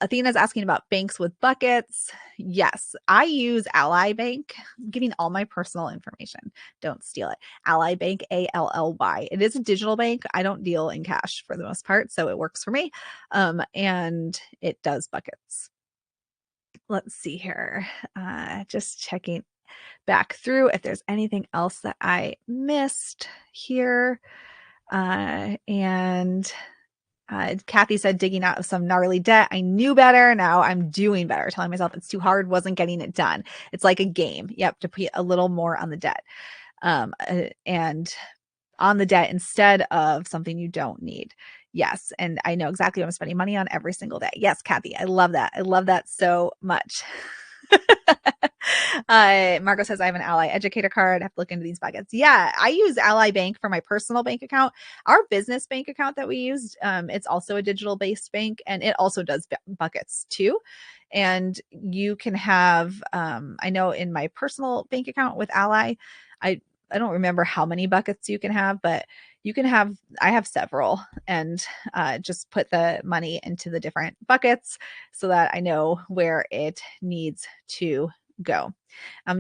Athena's asking about banks with buckets. Yes, I use Ally Bank. I'm giving all my personal information. Don't steal it. Ally Bank, ALLY. It is a digital bank. I don't deal in cash for the most part, so it works for me. And it does buckets. Let's see here. Just checking back through if there's anything else that I missed here. And Kathy said, digging out of some gnarly debt. I knew better. Now I'm doing better. Telling myself it's too hard, wasn't getting it done. It's like a game. You have to put a little more on the debt. And on the debt instead of something you don't need. Yes. And I know exactly what I'm spending money on every single day. Yes, Kathy, I love that. I love that so much. Margot says, I have an Ally Educator card. I have to look into these buckets. Yeah, I use Ally Bank for my personal bank account. Our business bank account that we used, it's also a digital based bank, and it also does buckets too. And you can have, I know in my personal bank account with Ally, I don't remember how many buckets you can have, but I have several, and just put the money into the different buckets so that I know where it needs to go.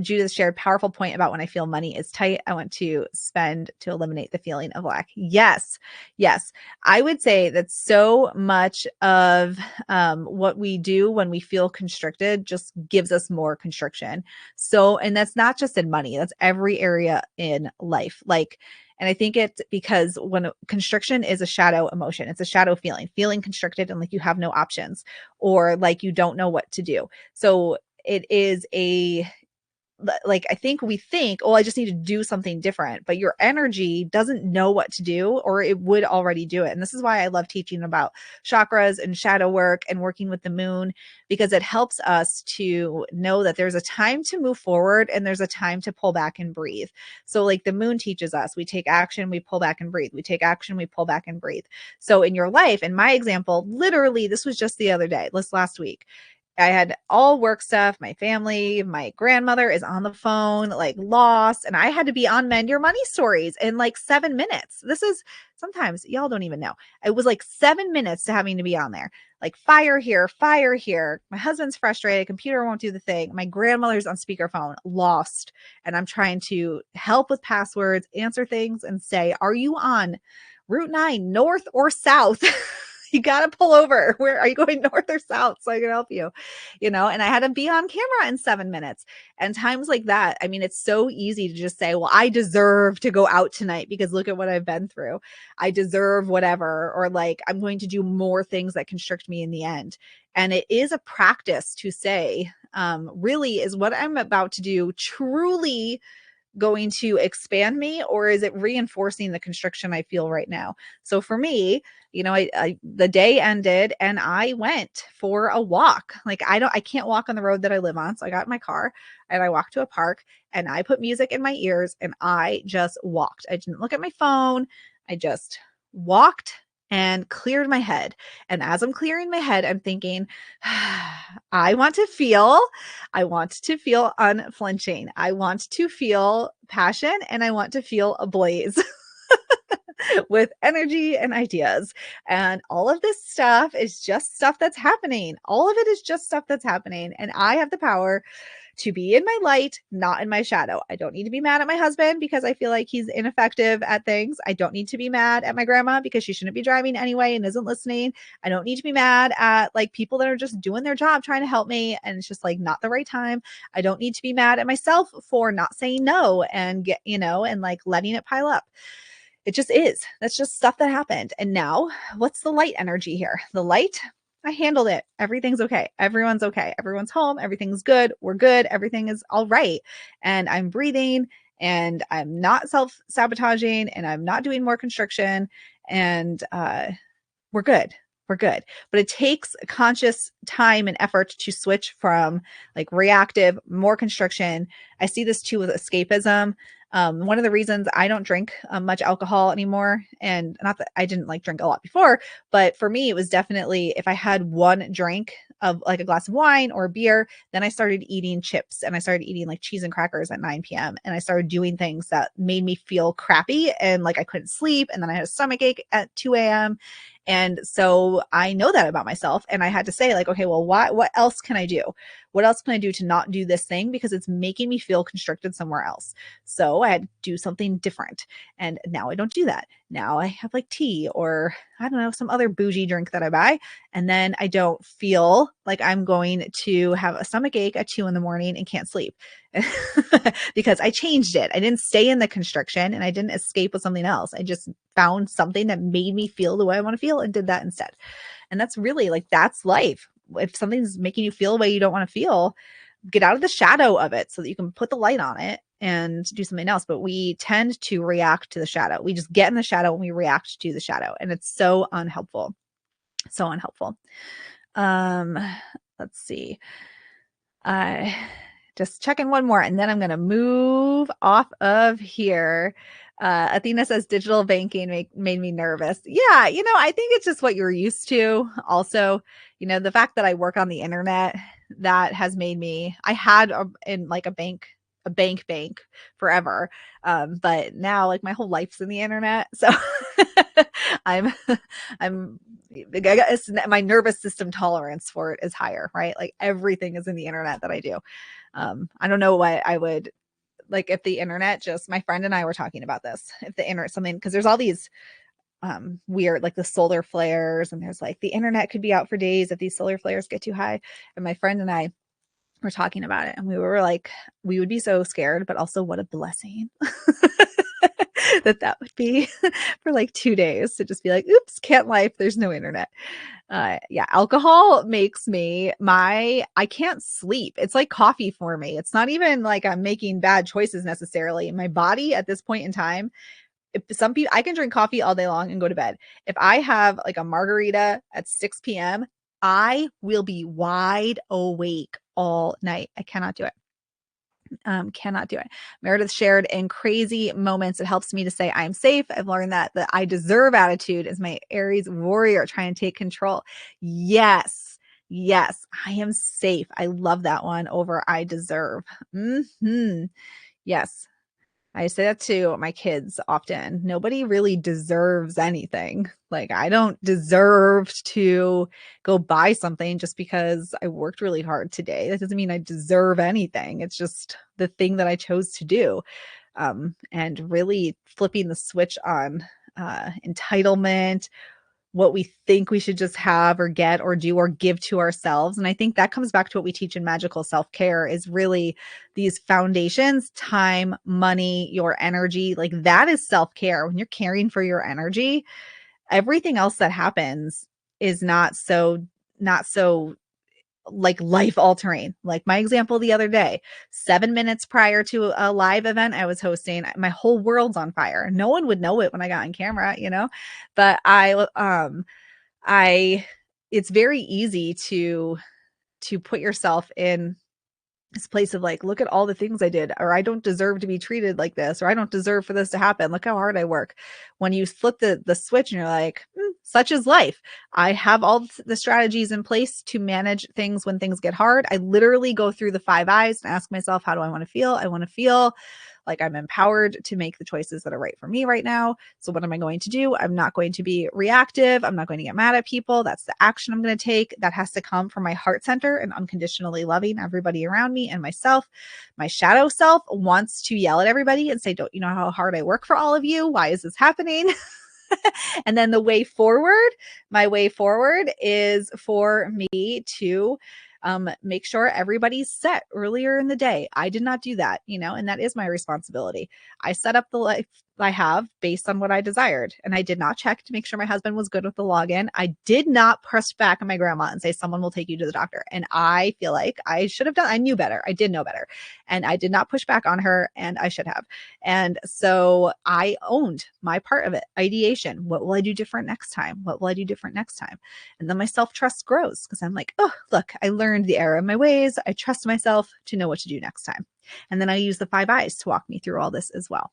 Judith shared powerful point about when I feel money is tight, I want to spend to eliminate the feeling of lack. Yes. I would say that so much of what we do when we feel constricted just gives us more constriction. And that's not just in money, that's every area in life. And I think it's because when constriction is a shadow emotion, it's a shadow feeling constricted and like you have no options, or like you don't know what to do. So it is I think we think, oh, I just need to do something different, but your energy doesn't know what to do, or it would already do it. And this is why I love teaching about chakras and shadow work and working with the moon, because it helps us to know that there's a time to move forward and there's a time to pull back and breathe. So like the moon teaches us, we take action, we pull back and breathe. We take action, we pull back and breathe. So in your life, in my example, literally, this was just the other day, last week. I had all work stuff, my family, my grandmother is on the phone, like lost, and I had to be on Mend Your Money Stories in like 7 minutes. This is sometimes y'all don't even know. It was like 7 minutes to having to be on there. Like fire here, fire here. My husband's frustrated, computer won't do the thing. My grandmother's on speakerphone, lost, and I'm trying to help with passwords, answer things, and say, "Are you on Route 9 north or south?" You got to pull over. Where are you going, north or south, so I can help you? And I had to be on camera in 7 minutes. And times like that, I mean, it's so easy to just say, well, I deserve to go out tonight because look at what I've been through. I deserve whatever, or like, I'm going to do more things that constrict me in the end. And it is a practice to say, really, is what I'm about to do truly going to expand me, or is it reinforcing the constriction I feel right now? So for me, the day ended and I went for a walk. Like I can't walk on the road that I live on. So I got in my car and I walked to a park and I put music in my ears and I just walked. I didn't look at my phone. I just walked and cleared my head. And as I'm clearing my head, I'm thinking, I want to feel unflinching. I want to feel passion, and I want to feel ablaze with energy and ideas. And all of this stuff is just stuff that's happening. All of it is just stuff that's happening. And I have the power to be in my light, not in my shadow. I don't need to be mad at my husband because I feel like he's ineffective at things. I don't need to be mad at my grandma because she shouldn't be driving anyway and isn't listening. I don't need to be mad at like people that are just doing their job trying to help me and it's just like not the right time. I don't need to be mad at myself for not saying no and and like letting it pile up. It just is. That's just stuff that happened. And now, what's the light energy here? The light, I handled it. Everything's okay. Everyone's okay. Everyone's home. Everything's good. We're good. Everything is all right. And I'm breathing and I'm not self-sabotaging and I'm not doing more constriction. And we're good. We're good. But it takes conscious time and effort to switch from like reactive, more constriction. I see this too with escapism. One of the reasons I don't drink much alcohol anymore, and not that I didn't like drink a lot before, but for me, it was definitely if I had one drink of like a glass of wine or beer, then I started eating chips and I started eating like cheese and crackers at 9 p.m. And I started doing things that made me feel crappy and like I couldn't sleep. And then I had a stomach ache at 2 a.m. And so I know that about myself. And I had to say, like, okay, well, what else can I do? What else can I do to not do this thing? Because it's making me feel constricted somewhere else. So I had to do something different. And now I don't do that. Now I have like tea or I don't know, some other bougie drink that I buy. And then I don't feel like I'm going to have a stomach ache at 2 a.m. and can't sleep because I changed it. I didn't stay in the constriction and I didn't escape with something else. I just found something that made me feel the way I want to feel and did that instead. And that's really like, that's life. If something's making you feel the way you don't want to feel, get out of the shadow of it so that you can put the light on it and do something else. But we tend to react to the shadow. We just get in the shadow and we react to the shadow. And it's so unhelpful. So unhelpful. Let's see. Just checking one more and then I'm going to move off of here. Athena says digital banking made me nervous. Yeah, I think it's just what you're used to. Also, the fact that I work on the internet, that has made me, I had in like a bank forever. But now like my whole life's in the internet. So I'm, I guess my nervous system tolerance for it is higher, right? Like everything is in the internet that I do. I don't know why I would like if the internet just, my friend and I were talking about this, if the internet something, because there's all these weird like the solar flares and there's like the internet could be out for days if these solar flares get too high. And my friend and I were talking about it and we were like, we would be so scared, but also what a blessing that would be for like 2 days to just be like, oops, can't life, there's no internet. Yeah, alcohol makes me I can't sleep. It's like coffee for me. It's not even like I'm making bad choices necessarily. My body at this point in time, if some people, I can drink coffee all day long and go to bed. If I have like a margarita at 6 p.m., I will be wide awake all night. I cannot do it. Cannot do it. Meredith shared in crazy moments, it helps me to say I'm safe. I've learned that the I deserve attitude is my Aries warrior trying to take control. Yes. Yes, I am safe. I love that one over I deserve. Yes. I say that to my kids often. Nobody really deserves anything. Like, I don't deserve to go buy something just because I worked really hard today. That doesn't mean I deserve anything. It's just the thing that I chose to do. And really flipping the switch on entitlement, what we think we should just have or get or do or give to ourselves. And I think that comes back to what we teach in magical self-care is really these foundations, time, money, your energy, like that is self-care. When you're caring for your energy, everything else that happens is not so like life altering. Like my example the other day, 7 minutes prior to a live event I was hosting, my whole world's on fire. No one would know it when I got on camera, but I it's very easy to put yourself in this place of like, look at all the things I did, or I don't deserve to be treated like this, or I don't deserve for this to happen. Look how hard I work. When you flip the switch and you're like, such is life. I have all the strategies in place to manage things when things get hard. I literally go through the 5 I's and ask myself, how do I want to feel? I want to feel like I'm empowered to make the choices that are right for me right now. So what am I going to do? I'm not going to be reactive. I'm not going to get mad at people. That's the action I'm going to take. That has to come from my heart center and unconditionally loving everybody around me and myself. My shadow self wants to yell at everybody and say, don't you know how hard I work for all of you? Why is this happening? And then the way forward, my way forward is for me to make sure everybody's set earlier in the day. I did not do that, and that is my responsibility. I set up the life I have based on what I desired. And I did not check to make sure my husband was good with the login. I did not press back on my grandma and say, someone will take you to the doctor. And I feel like I should have done, I knew better. I did know better. And I did not push back on her, and I should have. And so I owned my part of it. Ideation. What will I do different next time? What will I do different next time? And then my self-trust grows because I'm like, oh, look, I learned the error of my ways. I trust myself to know what to do next time. And then I use the 5 I's to walk me through all this as well.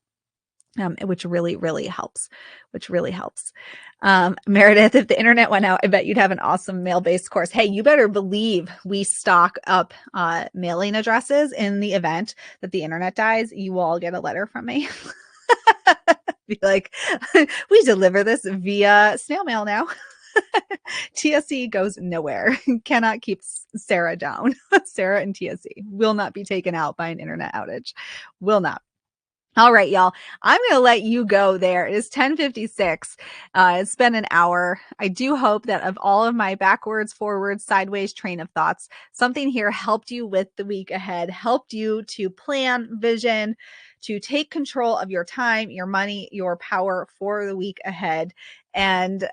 Which really, really helps, Meredith, if the internet went out, I bet you'd have an awesome mail-based course. Hey, you better believe we stock up mailing addresses in the event that the internet dies. You will all get a letter from me. Be like, we deliver this via snail mail now. TSC goes nowhere. Cannot keep Sarah down. Sarah and TSC will not be taken out by an internet outage. Will not. All right, y'all. I'm going to let you go there. It is 10:56. It's been an hour. I do hope that of all of my backwards, forwards, sideways train of thoughts, something here helped you with the week ahead, helped you to plan, vision, to take control of your time, your money, your power for the week ahead, and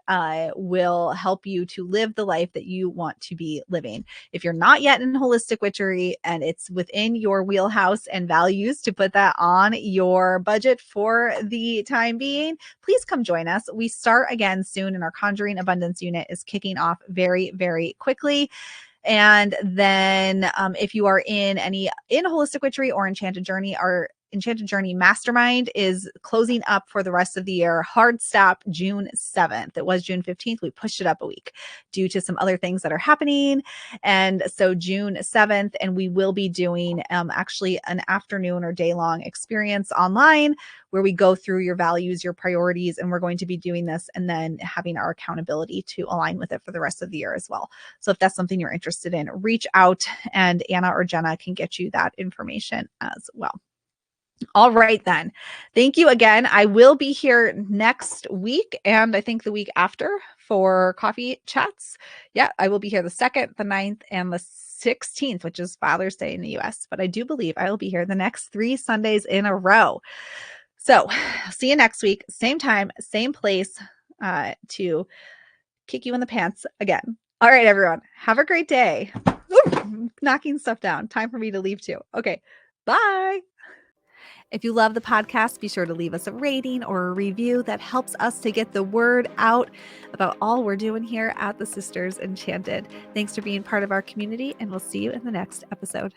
will help you to live the life that you want to be living. If you're not yet in holistic witchery and it's within your wheelhouse and values to put that on your budget for the time being, please come join us. We start again soon, and our Conjuring Abundance unit is kicking off very, very quickly. And then if you are in Holistic Witchery or Enchanted Journey, our Enchanted Journey Mastermind is closing up for the rest of the year. Hard stop June 7th. It was June 15th. We pushed it up a week due to some other things that are happening. And so June 7th, and we will be doing actually an afternoon or day-long experience online where we go through your values, your priorities, and we're going to be doing this and then having our accountability to align with it for the rest of the year as well. So if that's something you're interested in, reach out and Anna or Jenna can get you that information as well. All right, then. Thank you again. I will be here next week and I think the week after for coffee chats. Yeah, I will be here the 2nd, the 9th, and the 16th, which is Father's Day in the US. But I do believe I will be here the next 3 Sundays in a row. So see you next week. Same time, same place to kick you in the pants again. All right, everyone. Have a great day. Ooh, knocking stuff down. Time for me to leave too. Okay. Bye. If you love the podcast, be sure to leave us a rating or a review. That helps us to get the word out about all we're doing here at the Sisters Enchanted. Thanks for being part of our community, and we'll see you in the next episode.